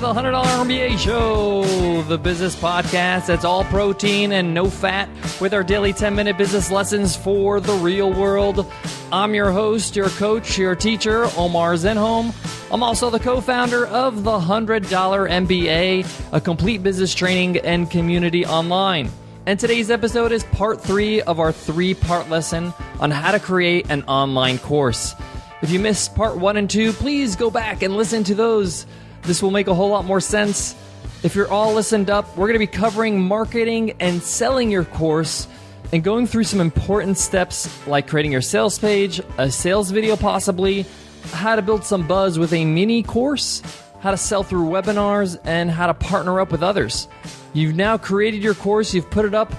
the $100 MBA Show, the business podcast that's all protein and no fat with our daily 10-minute business lessons for the real world. I'm your host, your coach, your teacher, Omar Zenhom. I'm also the co-founder of the $100 MBA, a complete business training and community online. And today's episode is part 3 of our 3-part lesson on how to create an online course. If you missed part 1 and 2, please go back and listen to those. This will make a whole lot more sense. If you're all listened up, we're going to be covering marketing and selling your course and going through some important steps like creating your sales page, a sales video possibly, how to build some buzz with a mini course, how to sell through webinars, and how to partner up with others. You've now created your course, you've put it up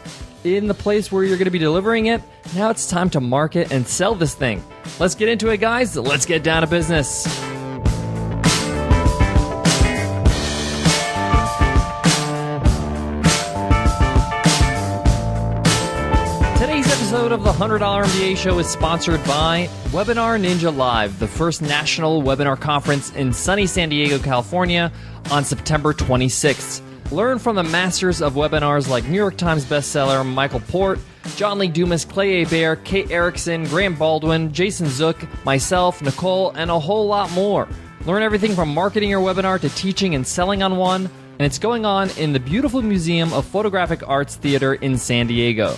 in the place where you're going to be delivering it. Now it's time to market and sell this thing. Let's get into it, guys. Let's get down to business. Today's episode of the $100 MBA Show is sponsored by Webinar Ninja Live, the first national webinar conference in sunny San Diego, California on September 26th. Learn from the masters of webinars like New York Times bestseller Michael Port, John Lee Dumas, Clay Hebert, Kate Erickson, Graham Baldwin, Jason Zook, myself, Nicole, and a whole lot more. Learn everything from marketing your webinar to teaching and selling on one, and it's going on in the beautiful Museum of Photographic Arts Theater in San Diego.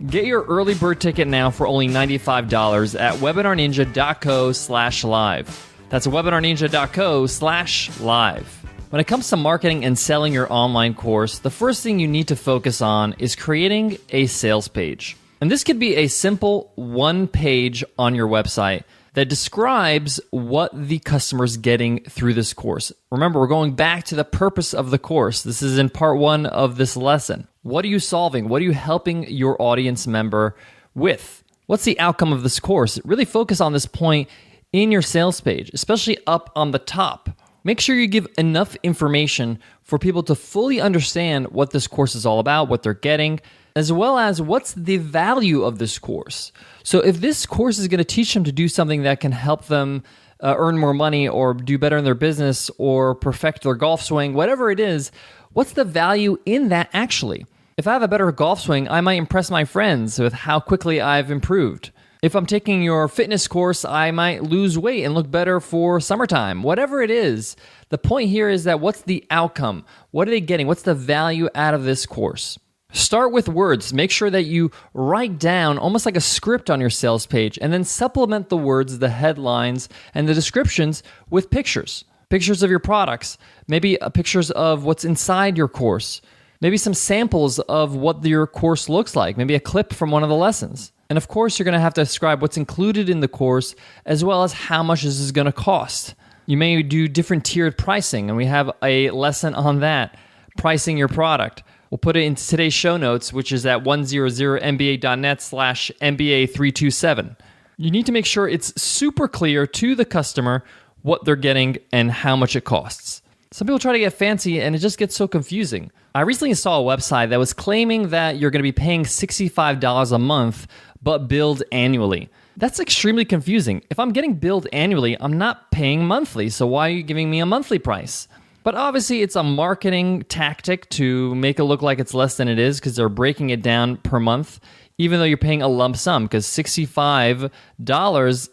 Get your early bird ticket now for only $95 at webinarninja.co/live. That's webinarninja.co/live. When it comes to marketing and selling your online course, the first thing you need to focus on is creating a sales page. And this could be a simple one page on your website that describes what the customer's getting through this course. Remember, we're going back to the purpose of the course. This is in part 1 of this lesson. What are you solving? What are you helping your audience member with? What's the outcome of this course? Really focus on this point in your sales page, especially up on the top. Make sure you give enough information for people to fully understand what this course is all about, what they're getting, as well as what's the value of this course. So if this course is going to teach them to do something that can help them earn more money or do better in their business or perfect their golf swing, whatever it is, what's the value in that actually? If I have a better golf swing, I might impress my friends with how quickly I've improved. If I'm taking your fitness course, I might lose weight and look better for summertime. Whatever it is, the point here is that what's the outcome? What are they getting? What's the value out of this course? Start with words. Make sure that you write down almost like a script on your sales page and then supplement the words, the headlines, and the descriptions with pictures. Pictures of your products, maybe pictures of what's inside your course, maybe some samples of what your course looks like, maybe a clip from one of the lessons. And of course, you're going to have to describe what's included in the course as well as how much this is going to cost. You may do different tiered pricing, and we have a lesson on that, pricing your product. We'll put it into today's show notes, which is at 100mba.net/MBA327. You need to make sure it's super clear to the customer what they're getting and how much it costs. Some people try to get fancy, and it just gets so confusing. I recently saw a website that was claiming that you're going to be paying $65 a month, but billed annually. That's extremely confusing. If I'm getting billed annually, I'm not paying monthly, so why are you giving me a monthly price? But obviously, it's a marketing tactic to make it look like it's less than it is because they're breaking it down per month, even though you're paying a lump sum, because $65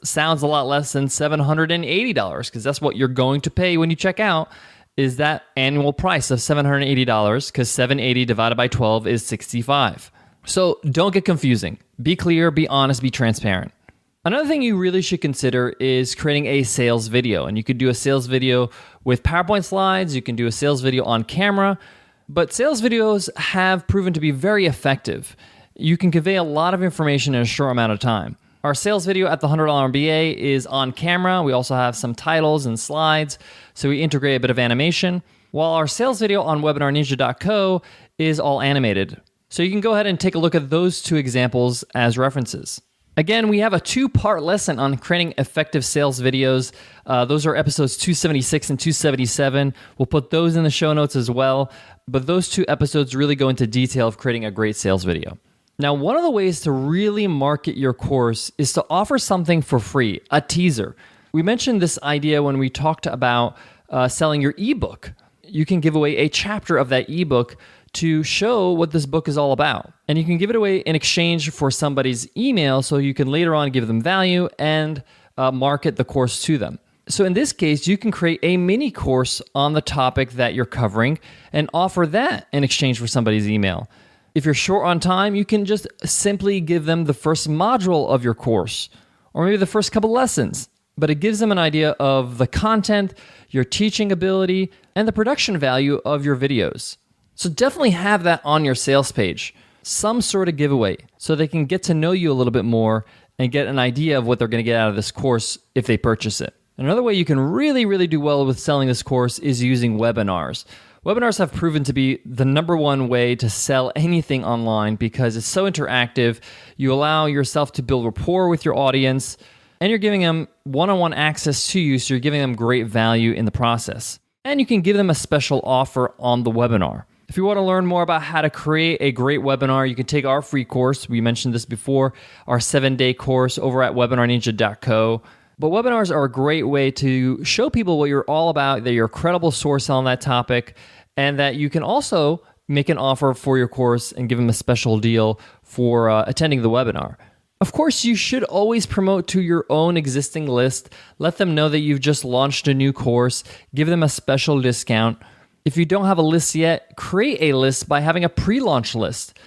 sounds a lot less than $780 because that's what you're going to pay when you check out. Is that annual price of $780 because 780 divided by 12 is 65. So don't get confusing. Be clear, be honest, be transparent. Another thing you really should consider is creating a sales video. And you could do a sales video with PowerPoint slides. You can do a sales video on camera. But sales videos have proven to be very effective. You can convey a lot of information in a short amount of time. Our sales video at the $100 MBA is on camera. We also have some titles and slides, so we integrate a bit of animation, while our sales video on webinarninja.co is all animated. So you can go ahead and take a look at those 2 examples as references. Again, we have a 2-part lesson on creating effective sales videos. Those are episodes 276 and 277. We'll put those in the show notes as well, but those 2 episodes really go into detail of creating a great sales video. Now, one of the ways to really market your course is to offer something for free, a teaser. We mentioned this idea when we talked about selling your ebook. you can give away a chapter of that ebook to show what this book is all about. And you can give it away in exchange for somebody's email so you can later on give them value and market the course to them. So in this case, you can create a mini course on the topic that you're covering and offer that in exchange for somebody's email. If you're short on time, you can just simply give them the first module of your course, or maybe the first couple lessons. But it gives them an idea of the content, your teaching ability, and the production value of your videos. So definitely have that on your sales page, some sort of giveaway, so they can get to know you a little bit more and get an idea of what they're going to get out of this course if they purchase it. Another way you can really do well with selling this course is using webinars. Webinars have proven to be the number one way to sell anything online because it's so interactive. You allow yourself to build rapport with your audience, and you're giving them one-on-one access to you, so you're giving them great value in the process. And you can give them a special offer on the webinar. If you want to learn more about how to create a great webinar, you can take our free course. We mentioned this before, our 7-day course over at webinarninja.co. But webinars are a great way to show people what you're all about, that you're a credible source on that topic, and that you can also make an offer for your course and give them a special deal for attending the webinar. Of course, you should always promote to your own existing list. Let them know that you've just launched a new course. Give them a special discount. If you don't have a list yet, create a list by having a pre-launch list.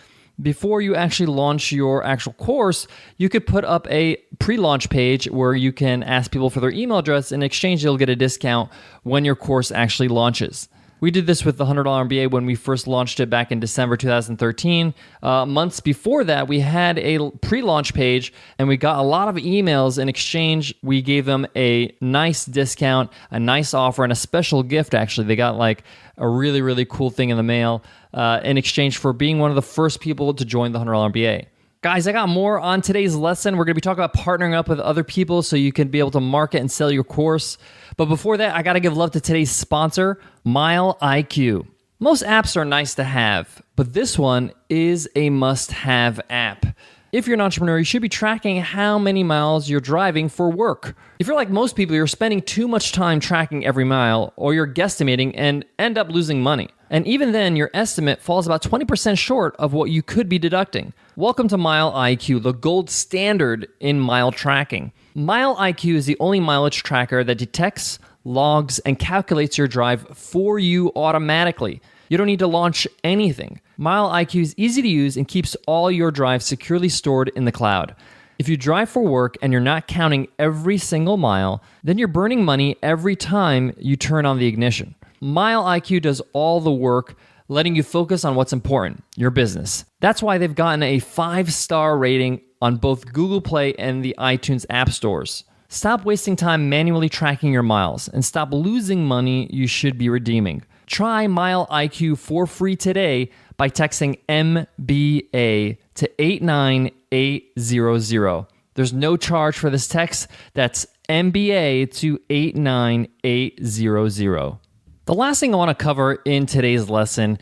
Before you actually launch your actual course, you could put up a pre-launch page where you can ask people for their email address. In exchange, you'll get a discount when your course actually launches. We did this with the $100 MBA when we first launched it back in December 2013. Months before that, we had a pre-launch page, and we got a lot of emails. In exchange, we gave them a nice discount, a nice offer, and a special gift, actually. They got like a really cool thing in the mail in exchange for being one of the first people to join the $100 MBA. Guys, I got more on today's lesson. We're going to be talking about partnering up with other people so you can be able to market and sell your course. But before that, I got to give love to today's sponsor, Mile IQ. Most apps are nice to have, but this one is a must-have app. If you're an entrepreneur, you should be tracking how many miles you're driving for work. If you're like most people, you're spending too much time tracking every mile, or you're guesstimating and end up losing money. And even then, your estimate falls about 20% short of what you could be deducting. Welcome to Mile IQ, the gold standard in mile tracking. Mile IQ is the only mileage tracker that detects, logs, and calculates your drive for you automatically. You don't need to launch anything. Mile IQ is easy to use and keeps all your drives securely stored in the cloud. If you drive for work and you're not counting every single mile, then you're burning money every time you turn on the ignition. Mile IQ does all the work, letting you focus on what's important, your business. That's why they've gotten a 5-star rating on both Google Play and the iTunes app stores. Stop wasting time manually tracking your miles and stop losing money you should be redeeming. Try Mile IQ for free today by texting MBA to 89800. There's no charge for this text. That's MBA to 89800. The last thing I want to cover in today's lesson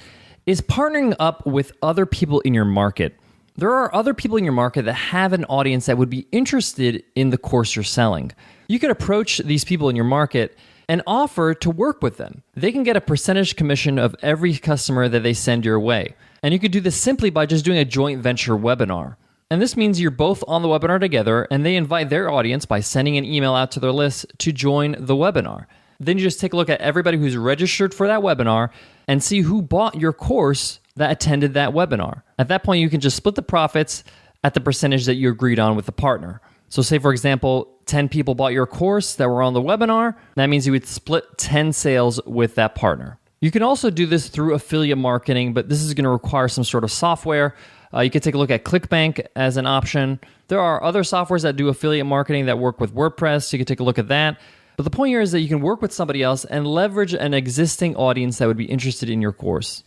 is partnering up with other people in your market. There are other people in your market that have an audience that would be interested in the course you're selling. You could approach these people in your market and offer to work with them. They can get a percentage commission of every customer that they send your way. And you could do this simply by just doing a joint venture webinar. And this means you're both on the webinar together, and they invite their audience by sending an email out to their list to join the webinar. Then you just take a look at everybody who's registered for that webinar and see who bought your course that attended that webinar. At that point, you can just split the profits at the percentage that you agreed on with the partner. So say, for example, 10 people bought your course that were on the webinar. That means you would split 10 sales with that partner. You can also do this through affiliate marketing, but this is going to require some sort of software. You could take a look at ClickBank as an option. There are other softwares that do affiliate marketing that work with WordPress, so you could take a look at that. But the point here is that you can work with somebody else and leverage an existing audience that would be interested in your course.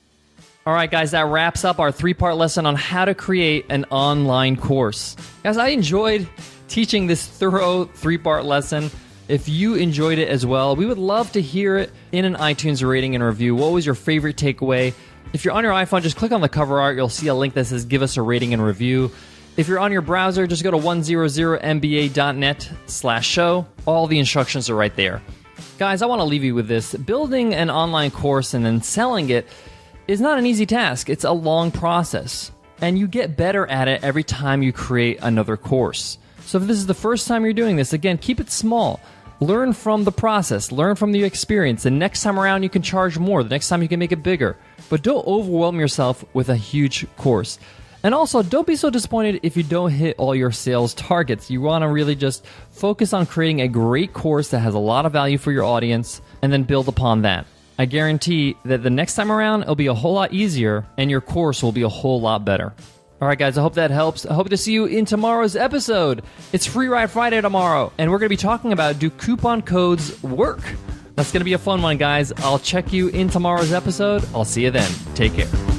All right, guys, that wraps up our 3-part lesson on how to create an online course. Guys, I enjoyed teaching this thorough 3-part lesson. If you enjoyed it as well, we would love to hear it in an iTunes rating and review. What was your favorite takeaway? If you're on your iPhone, just click on the cover art. You'll see a link that says give us a rating and review. If you're on your browser, just go to 100mba.net/show. All the instructions are right there. Guys, I want to leave you with this. Building an online course and then selling it is not an easy task. It's a long process, and you get better at it every time you create another course. So if this is the first time you're doing this, again, keep it small. Learn from the process. Learn from the experience. The next time around, you can charge more. The next time, you can make it bigger. But don't overwhelm yourself with a huge course. And also, don't be so disappointed if you don't hit all your sales targets. You want to really just focus on creating a great course that has a lot of value for your audience, and then build upon that. I guarantee that the next time around, it'll be a whole lot easier, and your course will be a whole lot better. All right, guys, I hope that helps. I hope to see you in tomorrow's episode. It's Free Ride Friday tomorrow, and we're going to be talking about, do coupon codes work? That's going to be a fun one, guys. I'll check you in tomorrow's episode. I'll see you then. Take care.